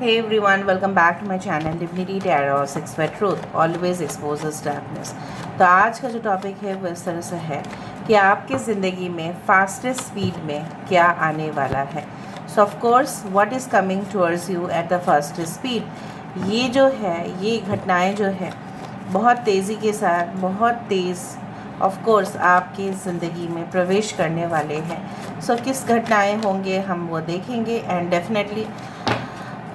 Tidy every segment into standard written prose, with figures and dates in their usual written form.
Hey everyone, welcome back to my channel Divinity Tarot 6 by Truth always exposes darkness। तो आज का जो topic है वो इस तरह से है कि आपकी ज़िंदगी में फास्टेस्ट स्पीड में क्या आने वाला है। सो of course what is coming towards you eight the fastest speed. ये जो है, ये घटनाएं जो है बहुत तेज़ी के साथ, बहुत तेज़ ऑफ कोर्स आपकी ज़िंदगी में प्रवेश करने वाले हैं। सो किस घटनाएं होंगे हम वो देखेंगे एंड डेफिनेटली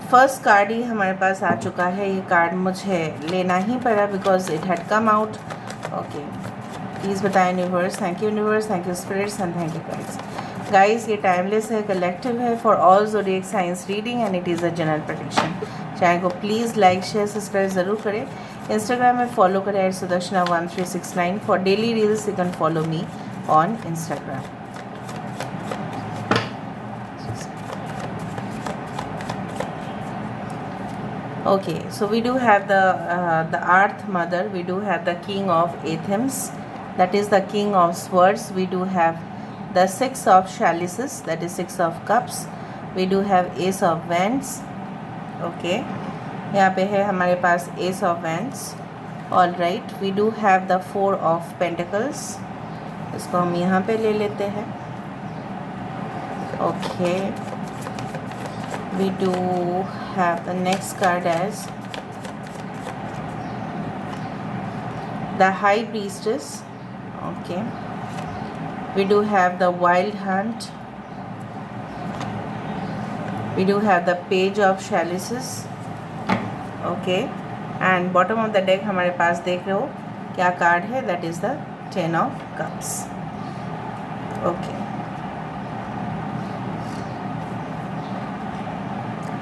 फर्स्ट कार्ड ही हमारे पास आ चुका है। ये कार्ड मुझे लेना ही पड़ा because it had come out. Okay, please बताएं universe. Thank you universe, thank you spirits and thank you guys. Guys ये टाइमलेस है, कलेक्टिव है for all zodiac science reading and it is a general prediction. Channel को please like share subscribe ज़रूर करें। Instagram में follow करें @Sudashna1369 for daily reels. You can follow me on Instagram. Okay, so we do have the Earth Mother. We do have the King of Athens, that is the King of Swords. We do have the Six of Chalices, that is Six of Cups. We do have Ace of Wands. Okay, यहाँ पे है हमारे पास Ace of Wands. All right, we do have the Four of Pentacles. इसको हम यहाँ पे ले लेते हैं. Okay. We do have the next card as the High Priestess. Okay, we do have the Wild Hunt. We do have the Page of Chalices. Okay, and bottom of the deck हमारे पास देख रहे हो क्या card है, that is the Ten of Cups. Okay,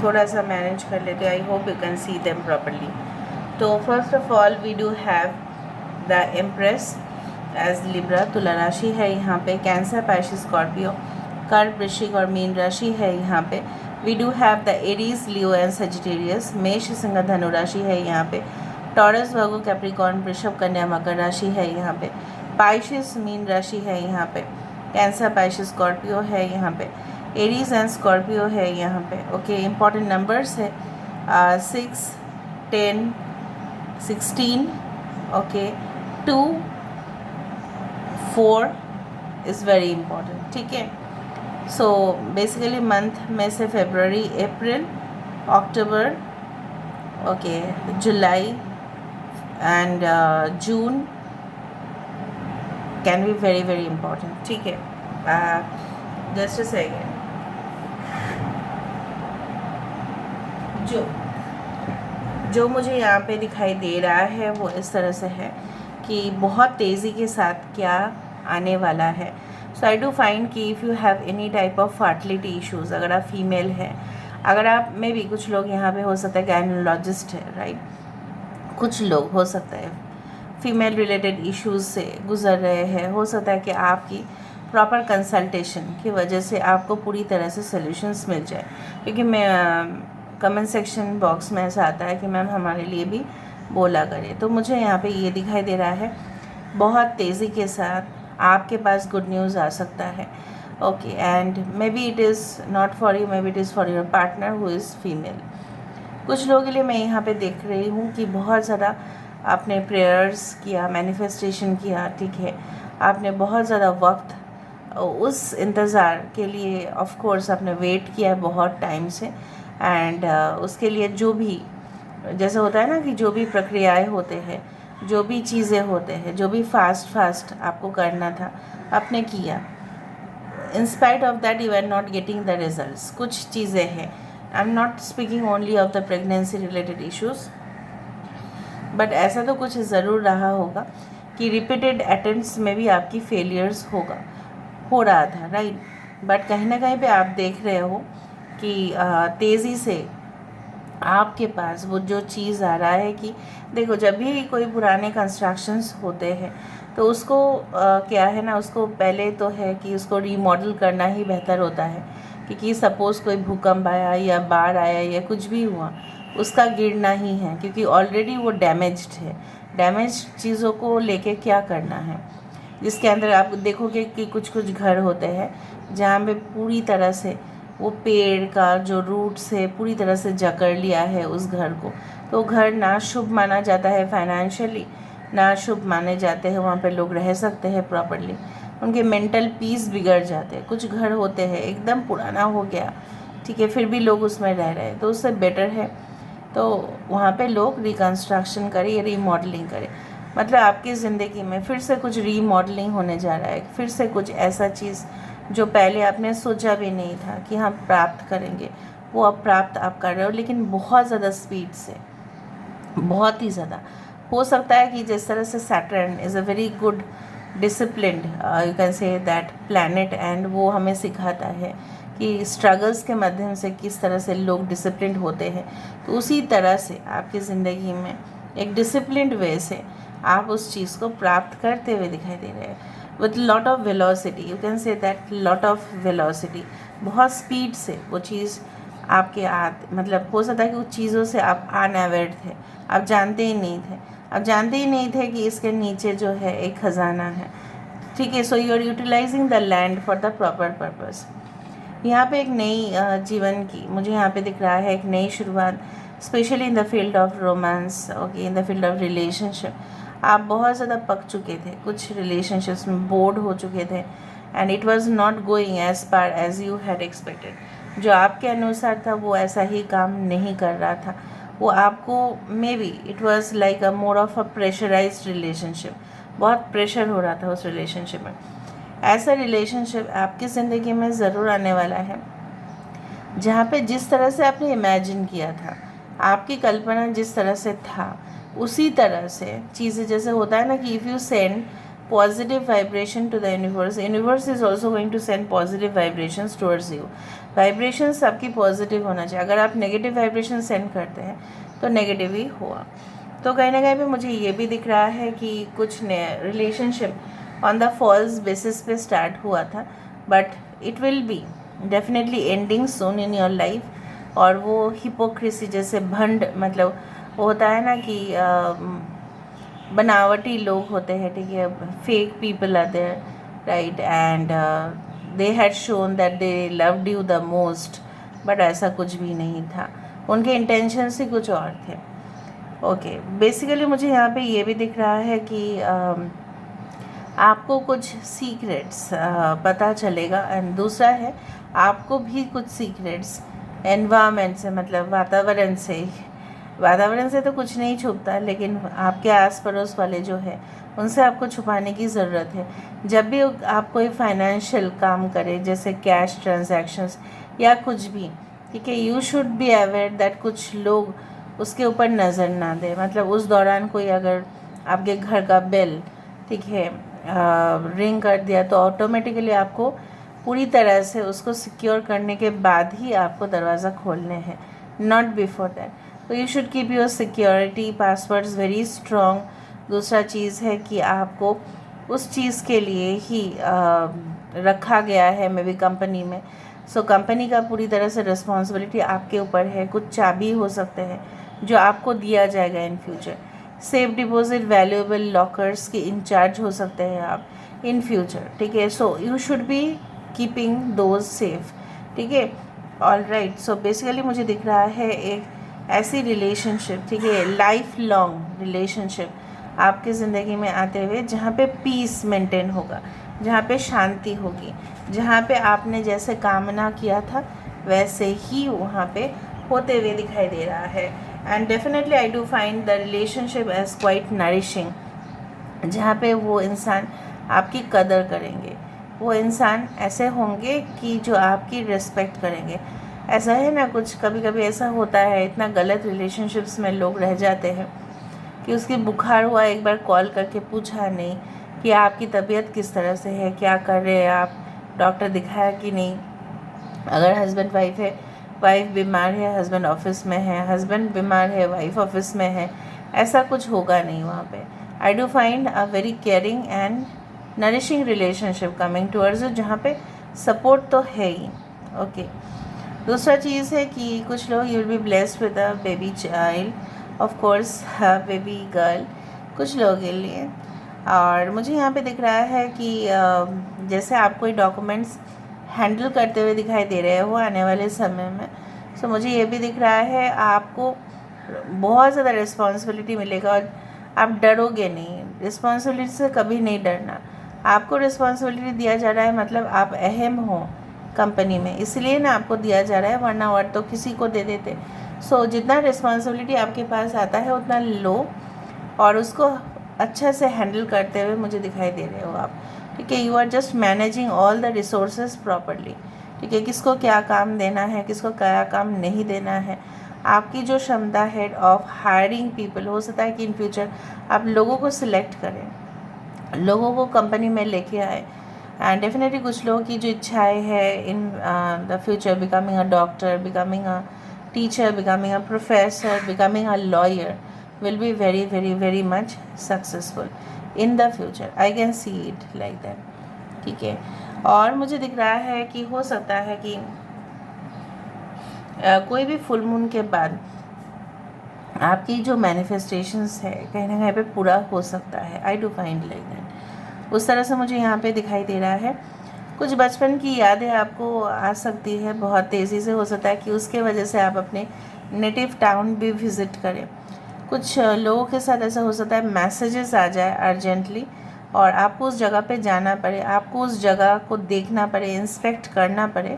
थोड़ा सा manage कर लेते हैं। I hope you can see them properly. तो first of all we do have the empress as Libra, तुला राशि है यहाँ पे। कैंसर, पाइसेस, स्कॉर्पियो, कर्क, वृश्चिक और मीन राशि है यहाँ पे। We do have the Aries, Leo and Sagittarius. मेष, सिंह, धनु राशि है यहाँ पे। टॉरस, वर्गो, कैप्रिकॉर्न, वृषभ, कन्या, मकर राशि है यहाँ पे। पाइसेस, मीन राशि है यहाँ पे। कैंसर, पाइसेस, स्कॉर्पियो है यहाँ पे। एरीज एंड स्कॉर्पियो है यहाँ पे। ओके, इम्पॉर्टेंट नंबर्स है 6, 10, 16। Okay, 2, 4 is very important. ठीक है, सो बेसिकली मंथ में से February, April, October, okay, July and June can be very very important. ठीक है, जस्ट अ सेकेंड। जो मुझे यहाँ पे दिखाई दे रहा है वो इस तरह से है कि बहुत तेज़ी के साथ क्या आने वाला है। सो आई डू फाइंड कि if you have any type of fertility issues, अगर आप फीमेल हैं, अगर आप में भी कुछ लोग यहाँ पे हो सकता है गायनोलॉजिस्ट है, राइट, कुछ लोग हो सकता है फीमेल रिलेटेड इश्यूज़ से गुजर रहे हैं। हो सकता है कि आपकी प्रॉपर कंसल्टेशन की वजह से आपको पूरी तरह से सॉल्यूशंस मिल जाए। क्योंकि मैं कमेंट सेक्शन बॉक्स में ऐसा आता है कि मैम हमारे लिए भी बोला करें। तो मुझे यहाँ पे ये दिखाई दे रहा है बहुत तेज़ी के साथ आपके पास गुड न्यूज़ आ सकता है। Okay, and may be it is not for you, may be it is for your partner who is female. कुछ लोगों के लिए मैं यहाँ पे देख रही हूँ कि बहुत ज़्यादा आपने प्रेयर्स किया, मैनिफेस्टेशन किया। ठीक है, आपने बहुत ज़्यादा वक्त उस इंतज़ार के लिए ऑफ कोर्स आपने वेट किया है बहुत टाइम से। एंड उसके लिए जो भी जैसे होता है ना कि जो भी प्रक्रियाएं होते हैं, जो भी चीज़ें होते हैं, जो भी फास्ट आपको करना था आपने किया। In spite of that you are not getting the results. कुछ चीज़ें हैं, I am not speaking only of the pregnancy related issues, but ऐसा तो कुछ ज़रूर रहा होगा कि रिपीटेड अटेम्प्ट्स में भी आपकी फेलियर्स हो रहा था, राइट। बट कहीं ना कहीं पे आप देख रहे हो कि तेज़ी से आपके पास वो जो चीज़ आ रहा है कि देखो, जब भी कोई पुराने कंस्ट्रक्शंस होते हैं तो उसको क्या है ना, उसको पहले तो है कि उसको रीमॉडल करना ही बेहतर होता है। क्योंकि सपोज़ कोई भूकंप आया या बाढ़ आया या कुछ भी हुआ, उसका गिरना ही है क्योंकि ऑलरेडी वो डैमेज्ड है। डैमेज चीज़ों को लेके क्या करना है, जिसके अंदर आप देखोगे कि कुछ कुछ घर होते हैं जहाँ पे पूरी तरह से वो पेड़ का जो रूट से पूरी तरह से जकड़ लिया है उस घर को, तो घर ना शुभ माना जाता है फाइनेंशियली, ना शुभ माने जाते हैं वहाँ पे लोग रह सकते हैं प्रॉपरली, उनके मेंटल पीस बिगड़ जाते हैं। कुछ घर होते हैं एकदम पुराना हो गया, ठीक है, फिर भी लोग उसमें रह रहे हैं, तो उससे बेटर है तो वहाँ पे लोग रिकन्स्ट्रक्शन करें या रीमॉडलिंग करें। मतलब आपकी ज़िंदगी में फिर से कुछ रीमॉडलिंग होने जा रहा है, फिर से कुछ ऐसा चीज़ जो पहले आपने सोचा भी नहीं था कि हम प्राप्त करेंगे, वो अब प्राप्त आप कर रहे हो, लेकिन बहुत ज़्यादा स्पीड से, बहुत ही ज़्यादा। हो सकता है कि जिस तरह से Saturn is a very good disciplined, you can say that planet, and वो हमें सिखाता है कि स्ट्रगल्स के माध्यम से किस तरह से लोग डिसिप्लिन्ड होते हैं, तो उसी तरह से आपकी ज़िंदगी में एक डिसिप्लिन्ड वे से आप उस चीज़ को प्राप्त करते हुए दिखाई दे रहे हैं with lot of velocity, you can say that lot of velocity, बहुत स्पीड से वो चीज़ आपके मतलब हो सकता है कि उस चीज़ों से आप अनअवेयर थे, आप जानते ही नहीं थे, आप जानते ही नहीं थे कि इसके नीचे जो है एक ख़जाना है, ठीक है। So you are utilising the land for the proper purpose. यहाँ पे एक नई जीवन की मुझे यहाँ पे दिख रहा है, एक नई शुरुआत, specially in the field of romance, okay, in the field of relationship. आप बहुत ज़्यादा पक चुके थे, कुछ रिलेशनशिप्स में बोर्ड हो चुके थे, and it was not going as par as you had expected. जो आपके अनुसार था वो ऐसा ही काम नहीं कर रहा था, वो आपको maybe it was like a more of a pressurised relationship, बहुत प्रेशर हो रहा था उस रिलेशनशिप में। ऐसा रिलेशनशिप आपकी ज़िंदगी में ज़रूर आने वाला है जहाँ पे जिस तरह से आपने इमेजिन किया था, आपकी कल्पना जिस तरह से था, उसी तरह से चीज़ें, जैसे होता है ना कि if you send positive vibration to the universe, universe is also going to send positive vibrations towards you. Vibrations आपकी पॉजिटिव होना चाहिए, अगर आप नेगेटिव वाइब्रेशन सेंड करते हैं तो नेगेटिव ही हुआ। तो कहीं ना कहीं पे मुझे ये भी दिख रहा है कि कुछ relationship on the false basis पे स्टार्ट हुआ था, but it will be definitely ending soon in your life. और वो हिपोक्रेसी जैसे भंड, मतलब वो होता है ना कि बनावटी लोग होते हैं, ठीक है, fake people are there, right, and they had shown that they loved you the most, but ऐसा कुछ भी नहीं था, उनके इंटेंशंस ही कुछ और थे। ओके, बेसिकली मुझे यहाँ पे ये भी दिख रहा है कि आपको कुछ सीक्रेट्स पता चलेगा, एंड दूसरा है आपको भी कुछ सीक्रेट्स एनवायरनमेंट से, मतलब वातावरण से तो कुछ नहीं छुपता, लेकिन आपके आस पड़ोस वाले जो है उनसे आपको छुपाने की ज़रूरत है। जब भी आप कोई फाइनेंशियल काम करें, जैसे कैश ट्रांजैक्शंस या कुछ भी, ठीक है, you should be aware that कुछ लोग उसके ऊपर नज़र ना दें। मतलब उस दौरान कोई अगर आपके घर का बेल, ठीक है, रिंग कर दिया, तो ऑटोमेटिकली आपको पूरी तरह से उसको सिक्योर करने के बाद ही आपको दरवाज़ा खोलने हैं, नॉट बिफोर दैट। तो you should keep your security passwords very strong. दूसरा चीज़ है कि आपको उस चीज़ के लिए ही रखा गया है मे बी कंपनी में, सो कंपनी का पूरी तरह से रिस्पॉन्सिबिलिटी आपके ऊपर है। कुछ चाबी हो सकते हैं जो आपको दिया जाएगा in future. Safe deposit, valuable lockers के इंचार्ज हो सकते हैं आप इन फ्यूचर, ठीक है। So you should be keeping those safe, ठीक है, ऑल राइट। सो बेसिकली मुझे दिख रहा है एक ऐसी रिलेशनशिप, ठीक है, लाइफ लॉन्ग रिलेशनशिप आपकी ज़िंदगी में आते हुए, जहाँ पे पीस मेंटेन होगा, जहाँ पे शांति होगी, जहाँ पे आपने जैसे कामना किया था वैसे ही वहाँ पे होते हुए दिखाई दे रहा है। And definitely I do find the relationship as quite nourishing, जहाँ पे वो इंसान आपकी कदर करेंगे, वो इंसान ऐसे होंगे कि जो आपकी रिस्पेक्ट करेंगे। ऐसा है ना, कुछ कभी कभी ऐसा होता है, इतना गलत रिलेशनशिप्स में लोग रह जाते हैं कि उसकी बुखार हुआ, एक बार कॉल करके पूछा नहीं कि आपकी तबीयत किस तरह से है, क्या कर रहे हैं आप, डॉक्टर दिखाया कि नहीं। अगर हस्बैंड वाइफ है, वाइफ बीमार है, हस्बैंड ऑफिस में है, हस्बैंड बीमार है, वाइफ ऑफिस में है, ऐसा कुछ होगा नहीं वहाँ पे। आई do find a very caring and nourishing relationship coming towards you, जहाँ पे सपोर्ट तो है ही। ओके, दूसरा चीज़ है कि कुछ लोग you will be blessed with a baby child, of course baby girl कुछ लोगों के लिए। और मुझे यहाँ पे दिख रहा है कि जैसे आप कोई डॉक्यूमेंट्स हैंडल करते हुए दिखाई दे रहे हो आने वाले समय में। सो मुझे ये भी दिख रहा है आपको बहुत ज़्यादा रिस्पॉन्सिबिलिटी मिलेगा और आप डरोगे नहीं। रिस्पॉन्सिबिलिटी से कभी नहीं डरना। आपको रिस्पॉन्सिबिलिटी दिया जा रहा है मतलब आप अहम हो कंपनी में, इसलिए ना आपको दिया जा रहा है, वरना और तो किसी को दे देते। सो जितना रिस्पॉन्सिबिलिटी आपके पास आता है उतना लो और उसको अच्छा से हैंडल करते हुए मुझे दिखाई दे रहे हो आप। ठीक है, you are just managing all the resources properly. ठीक है, किसको क्या काम देना है, किसको क्या काम नहीं देना है। आपकी जो क्षमता है ऑफ हायरिंग पीपल, हो सकता है कि इन फ्यूचर आप लोगों को सिलेक्ट करें, लोगों को कंपनी में लेके आए। एंड डेफिनेटली कुछ लोगों की जो इच्छाएं है इन the future, becoming a doctor, becoming a teacher, becoming a professor, becoming a lawyer will be very very very much successful in the future. I can see it like that. ठीक है, और मुझे दिख रहा है कि हो सकता है कि कोई भी फुल मून के बाद आपकी जो मैनिफेस्टेशंस है कहीं ना कहीं पे पूरा हो सकता है। आई डू फाइंड लाइक दैट। उस तरह से मुझे यहाँ पे दिखाई दे रहा है। कुछ बचपन की यादें आपको आ सकती है, बहुत तेज़ी से हो सकता है कि उसके वजह से आप अपने नेटिव टाउन भी विज़िट करें। कुछ लोगों के साथ ऐसा हो सकता है मैसेजेस आ जाए अर्जेंटली और आपको उस जगह पे जाना पड़े, आपको उस जगह को देखना पड़े, इंस्पेक्ट करना पड़े।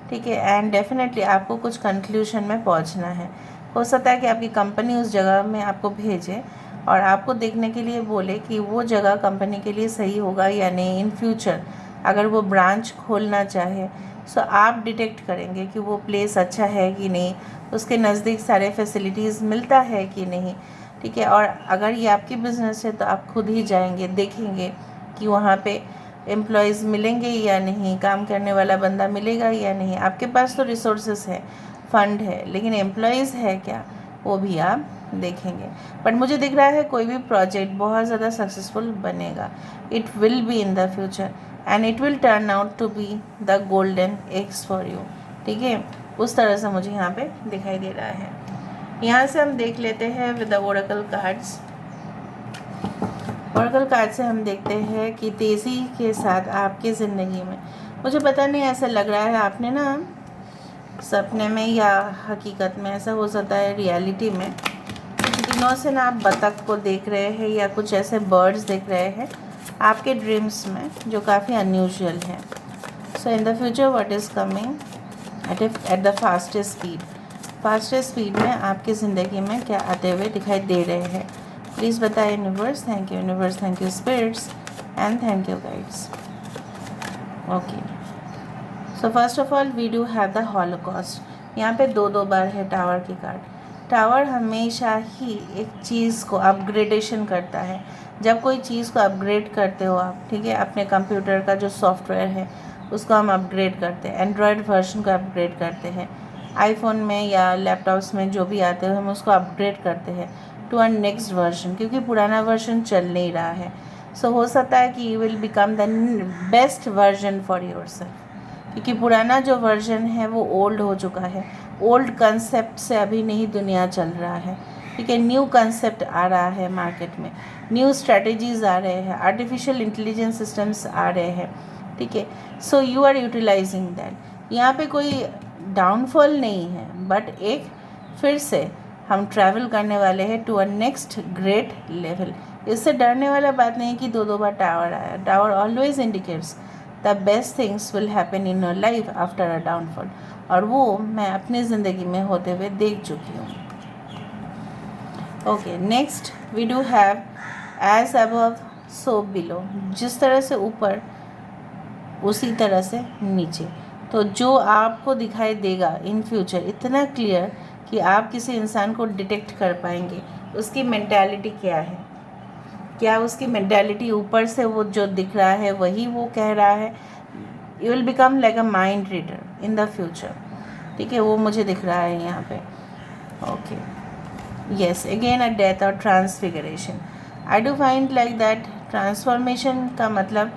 ठीक है, एंड डेफिनेटली आपको कुछ कंक्लूजन में पहुंचना है। हो सकता है कि आपकी कंपनी उस जगह में आपको भेजे और आपको देखने के लिए बोले कि वो जगह कंपनी के लिए सही होगा या नहीं। इन फ्यूचर अगर वो ब्रांच खोलना चाहे सो आप डिटेक्ट करेंगे कि वो प्लेस अच्छा है कि नहीं, उसके नज़दीक सारे फैसिलिटीज़ मिलता है कि नहीं। ठीक है, और अगर ये आपकी बिज़नेस है तो आप खुद ही जाएंगे, देखेंगे कि वहाँ पे एम्प्लॉयज़ मिलेंगे या नहीं, काम करने वाला बंदा मिलेगा या नहीं। आपके पास तो रिसोर्सेस है, फंड है, लेकिन एम्प्लॉयज़ है क्या, वो भी आप देखेंगे। बट मुझे दिख रहा है कोई भी प्रोजेक्ट बहुत ज़्यादा सक्सेसफुल बनेगा। It will be in the future and it will turn out to be the golden eggs for you. ठीक है, उस तरह से मुझे यहाँ पे दिखाई दे रहा है। यहाँ से हम देख लेते हैं with the Oracle cards. Oracle card से हम देखते हैं कि तेज़ी के साथ आपकी ज़िंदगी में, मुझे पता नहीं ऐसा लग रहा है आपने ना सपने में या हकीकत में, ऐसा हो सकता है रियलिटी में, कुछ दिनों से ना आप बतख को देख रहे हैं या कुछ ऐसे बर्ड्स देख रहे हैं आपके ड्रीम्स में जो काफ़ी अनयूजुअल है। So in the future what is coming at the fastest speed में आपकी ज़िंदगी में क्या आते हुए दिखाई दे रहे हैं, प्लीज़ बताएं universe. Thank you universe, thank you spirits and thank you guides. Okay, so first of all we do have the holocaust. यहाँ पे दो बार है टावर की कार्ड। टावर हमेशा ही एक चीज़ को अपग्रेडेशन करता है। जब कोई चीज़ को अपग्रेड करते हो आप, ठीक है, अपने कंप्यूटर का जो सॉफ्टवेयर है उसको हम अपग्रेड करते हैं, एंड्रॉयड वर्जन को अपग्रेड करते हैं, आईफोन में या लैपटॉप्स में जो भी आते हैं हम उसको अपग्रेड करते हैं टू अ नेक्स्ट वर्जन, क्योंकि पुराना वर्जन चल नहीं रहा है। सो हो सकता है कि you will become the best version for yourself, क्योंकि पुराना जो वर्जन है वो ओल्ड हो चुका है। ओल्ड कंसेप्ट से अभी नहीं दुनिया चल रहा है। ठीक है, न्यू कंसेप्ट आ रहा है मार्केट में, न्यू स्ट्रेटजीज आ रहे हैं, आर्टिफिशियल इंटेलिजेंस सिस्टम्स आ रहे हैं। ठीक है, so you are utilising that. यहाँ पे कोई डाउनफॉल नहीं है, बट एक फिर से हम ट्रैवल करने वाले हैं to a next great level. इससे डरने वाला बात नहीं कि दो बार टावर आया। Tower always indicates the best things will happen in your life after a downfall, और वो मैं अपनी ज़िंदगी में होते हुए देख चुकी हूँ। Okay, next we do have as above so below. जिस तरह से ऊपर उसी तरह से नीचे। तो जो आपको दिखाई देगा इन फ्यूचर इतना क्लियर कि आप किसी इंसान को डिटेक्ट कर पाएंगे उसकी मेंटालिटी क्या है, क्या उसकी मेंटालिटी ऊपर से वो जो दिख रहा है वही वो कह रहा है। You will become like a mind reader in the future. ठीक है, वो मुझे दिख रहा है यहाँ पे। Okay, yes, again a death और transfiguration. I do find like that transformation का मतलब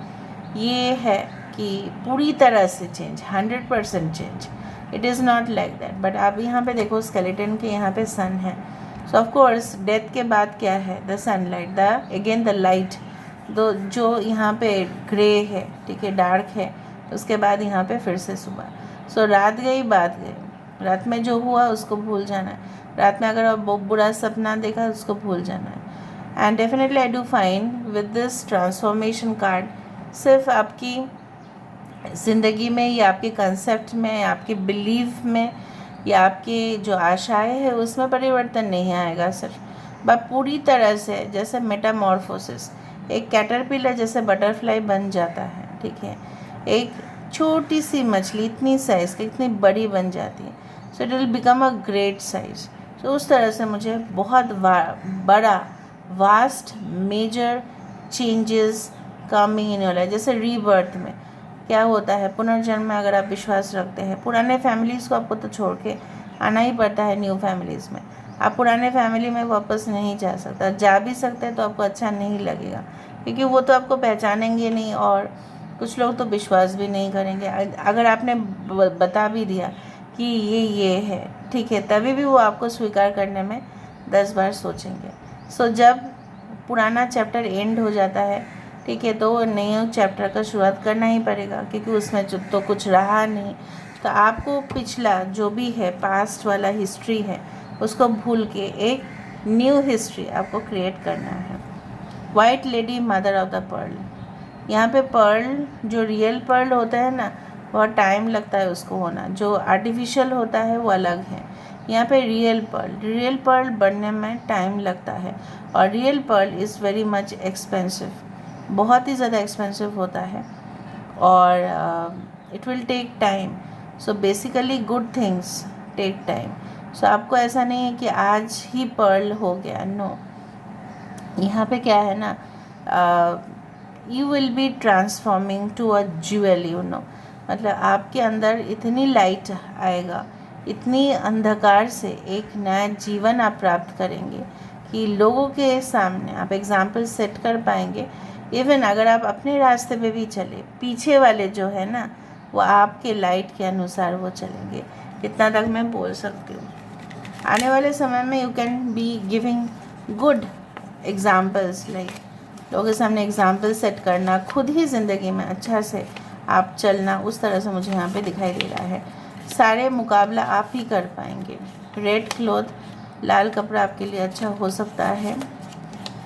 ये है कि पूरी तरह से change, 100% change. It is not like that, but आप यहाँ पे देखो स्केलेटन के यहाँ पे सन है। सो ऑफ कोर्स डेथ के बाद क्या है, the sunlight, the again the light. दो जो यहाँ पे ग्रे है, ठीक है, डार्क है, उसके बाद यहाँ पे फिर से सुबह। सो रात गई बात गई, रात में जो हुआ उसको भूल जाना है, रात में अगर आप बुरा सपना देखा उसको भूल जाना है। And definitely I do find with this transformation card सिर्फ आपकी ज़िंदगी में या आपके कंसेप्ट में या आपके बिलीफ में या आपकी जो आशाएं हैं उसमें परिवर्तन नहीं आएगा सिर्फ, बट पूरी तरह से जैसे मेटामॉर्फोसिस, एक कैटरपिलर जैसे बटरफ्लाई बन जाता है, ठीक है, एक छोटी सी मछली इतनी साइज़ की इतनी बड़ी बन जाती है, so it will become a great size. So उस तरह से मुझे बहुत बड़ा vast major changes coming in your life. जैसे रीबर्थ में क्या होता है, पुनर्जन्म में अगर आप विश्वास रखते हैं, पुराने फैमिलीज़ को आपको तो छोड़ के आना ही पड़ता है न्यू फैमिलीज़ में। आप पुराने फैमिली में वापस नहीं जा सकता, जा भी सकते हैं तो आपको अच्छा नहीं लगेगा, क्योंकि वो तो आपको पहचानेंगे नहीं और कुछ लोग तो विश्वास भी नहीं करेंगे। अगर आपने बता भी दिया कि ये है, ठीक है, तभी भी वो आपको स्वीकार करने में 10 बार सोचेंगे। सो जब पुराना चैप्टर एंड हो जाता है, ठीक है, तो नए चैप्टर का शुरुआत करना ही पड़ेगा, क्योंकि उसमें जो तो कुछ रहा नहीं। तो आपको पिछला जो भी है पास्ट वाला हिस्ट्री है उसको भूल के एक न्यू हिस्ट्री आपको क्रिएट करना है। White lady mother of the pearl, यहाँ पे पर्ल जो रियल पर्ल होता है ना, बहुत टाइम लगता है उसको होना, जो आर्टिफिशियल होता है वो अलग है। यहाँ पे रियल पर्ल बनने में टाइम लगता है, और real pearl is very much expensive, बहुत ही ज़्यादा एक्सपेंसिव होता है, और it will take time. So basically good things take time. So आपको ऐसा नहीं है कि आज ही पर्ल हो गया, नो। यहाँ पे क्या है ना, you will be transforming to a jewel, you know, मतलब आपके अंदर इतनी लाइट आएगा, इतनी अंधकार से एक नया जीवन आप प्राप्त करेंगे कि लोगों के सामने आप एग्जाम्पल सेट कर पाएंगे। इवन अगर आप अपने रास्ते पे भी चले, पीछे वाले जो है ना वो आपके लाइट के अनुसार वो चलेंगे। इतना तक मैं बोल सकती हूँ। आने वाले समय में you can be giving good examples, like लोगों के सामने एग्जाम्पल सेट करना, खुद ही ज़िंदगी में अच्छा से आप चलना, उस तरह से मुझे यहाँ पे दिखाई दे रहा है। सारे मुकाबला आप ही कर पाएंगे। रेड क्लॉथ, लाल कपड़ा आपके लिए अच्छा हो सकता है।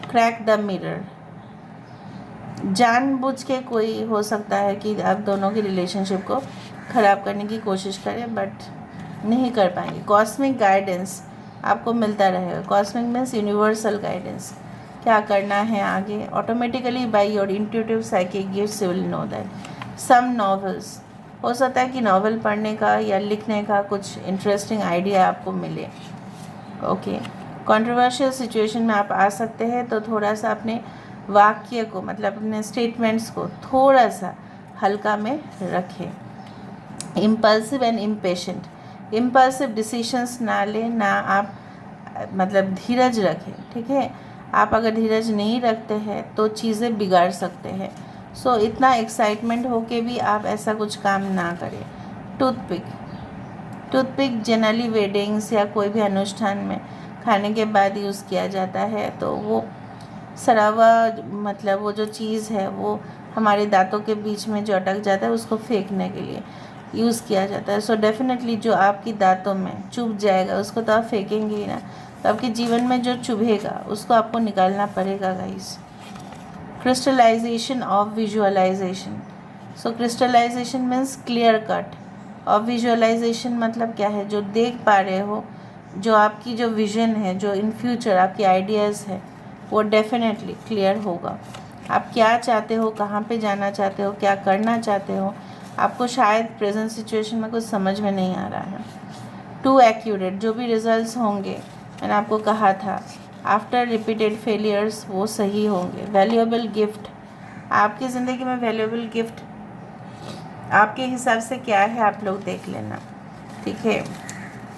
क्रैक द मिरर, जानबूझ के कोई हो सकता है कि आप दोनों की रिलेशनशिप को ख़राब करने की कोशिश करें, बट नहीं कर पाएंगे। कॉस्मिक गाइडेंस आपको मिलता रहेगा। कॉस्मिक मीन्स यूनिवर्सल गाइडेंस, क्या करना है आगे, automatically by your intuitive psychic gifts you will know that. Some novels, हो सकता है कि नावल पढ़ने का या लिखने का कुछ इंटरेस्टिंग आइडिया आपको मिले। ओके, कंट्रोवर्शियल सिचुएशन में आप आ सकते हैं, तो थोड़ा सा अपने वाक्य को, मतलब अपने स्टेटमेंट्स को थोड़ा सा हल्का में रखें। Impulsive and impatient, impulsive decisions ना लें, ना आप मतलब धीरज रखें, ठीक है। आप अगर धीरज नहीं रखते हैं तो चीज़ें बिगाड़ सकते हैं। सो इतना एक्साइटमेंट हो के भी आप ऐसा कुछ काम ना करें। टूथपिक, टूथपिक जनरली वेडिंग्स या कोई भी अनुष्ठान में खाने के बाद यूज़ किया जाता है, तो वो सरावा, मतलब वो जो चीज़ है वो हमारे दांतों के बीच में जो अटक जाता है उसको फेंकने के लिए यूज़ किया जाता है। सो डेफिनेटली जो आपकी दांतों में चुभ जाएगा उसको तो आप फेंकेंगे ही ना, तो आपके जीवन में जो चुभेगा उसको आपको निकालना पड़ेगा guys. Crystallisation of visualisation, so crystallisation means clear cut, और विजुअलाइजेशन मतलब क्या है, जो देख पा रहे हो, जो आपकी जो विजन है, जो इन फ्यूचर आपकी आइडियाज़ है, वो डेफिनेटली क्लियर होगा। आप क्या चाहते हो, कहाँ पे जाना चाहते हो, क्या करना चाहते हो, आपको शायद प्रेजेंट सिचुएशन में कुछ समझ में नहीं आ रहा है। टू एक्यूरेट, जो भी रिजल्ट्स होंगे, मैंने आपको कहा था आफ्टर रिपीटेड फेलियर्स वो सही होंगे। वैल्यूएबल गिफ्ट, आपकी ज़िंदगी में वैल्यूएबल गिफ्ट आपके हिसाब से क्या है आप लोग देख लेना, ठीक है।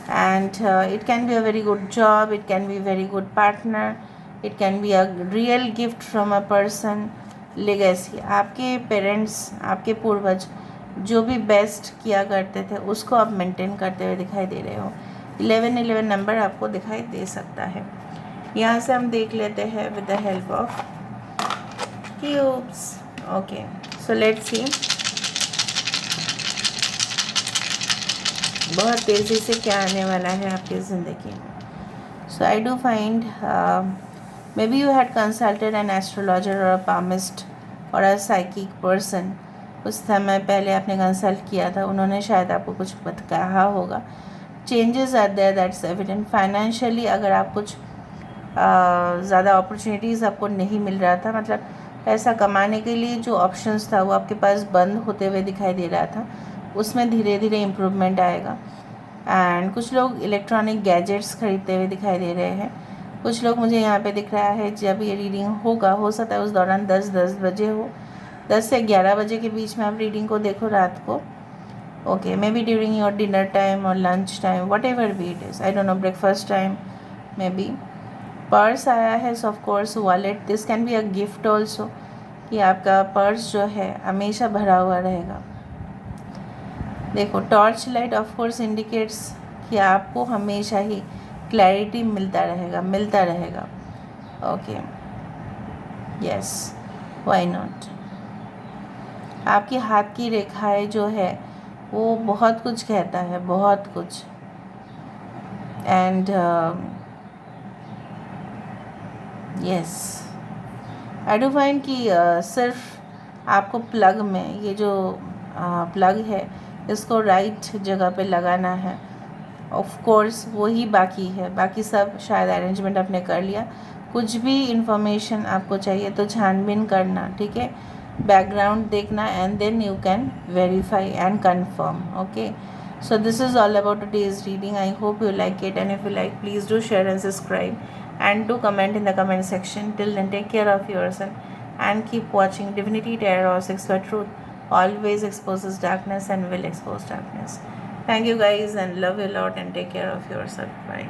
And it can be a very good job, it can be very good partner, it can be a real gift from a person. Legacy, आपके पेरेंट्स, आपके पूर्वज जो भी बेस्ट किया करते थे उसको आप मेंटेन करते हुए दिखाई दे रहे हो। 11 नंबर आपको दिखाई दे सकता है। यहाँ से हम देख लेते हैं with the help of cubes. Okay, so let's see बहुत तेज़ी से क्या आने वाला है आपकी ज़िंदगी में. So I do find maybe you had consulted an astrologer और अ पामिस्ट और अ साइकिक पर्सन. कुछ समय पहले आपने कंसल्ट किया था, उन्होंने शायद आपको कुछ कहा होगा. Changes are there, that's evident. Financially अगर आप कुछ ज़्यादा अपॉर्चुनिटीज़ आपको नहीं मिल रहा था, मतलब पैसा कमाने के लिए जो ऑप्शंस था वो आपके पास बंद होते हुए दिखाई दे रहा था, उसमें धीरे धीरे इम्प्रूवमेंट आएगा. एंड कुछ लोग इलेक्ट्रॉनिक गैजेट्स खरीदते हुए दिखाई दे रहे हैं. कुछ लोग, मुझे यहाँ पे दिख रहा है, जब ये रीडिंग होगा हो सकता है उस दौरान 10 बजे हो, 10 से 11 बजे के बीच में आप रीडिंग को देखो रात को. Okay, maybe during your dinner time और lunch time, whatever be it is, I don't know, breakfast time maybe. Purse आया है, of course wallet. This can be a gift also, कि आपका purse जो है हमेशा भरा हुआ रहेगा. देखो, torch light of course indicates कि आपको हमेशा ही क्लैरिटी मिलता रहेगा. Okay, yes, why not. आपके हाथ की रेखाएं जो है वो बहुत कुछ कहता है, बहुत कुछ. And yes, I do find कि सिर्फ आपको प्लग में, ये जो प्लग है इसको राइट जगह पे लगाना है. ऑफ कोर्स वही बाकी है, बाकी सब शायद अरेंजमेंट आपने कर लिया. कुछ भी इंफॉर्मेशन आपको चाहिए तो छानबीन करना, ठीक है, बैकग्राउंड देखना, and then you can verify and confirm. Okay, so this is all about today's reading. I hope you like it, and if you like, please do share and subscribe, and do comment in the comment section. Till then, take care of yourself and keep watching Divinity Tarot or Six for Truth always exposes darkness and will expose darkness. Thank you guys, and love you a lot, and take care of yourself. Bye.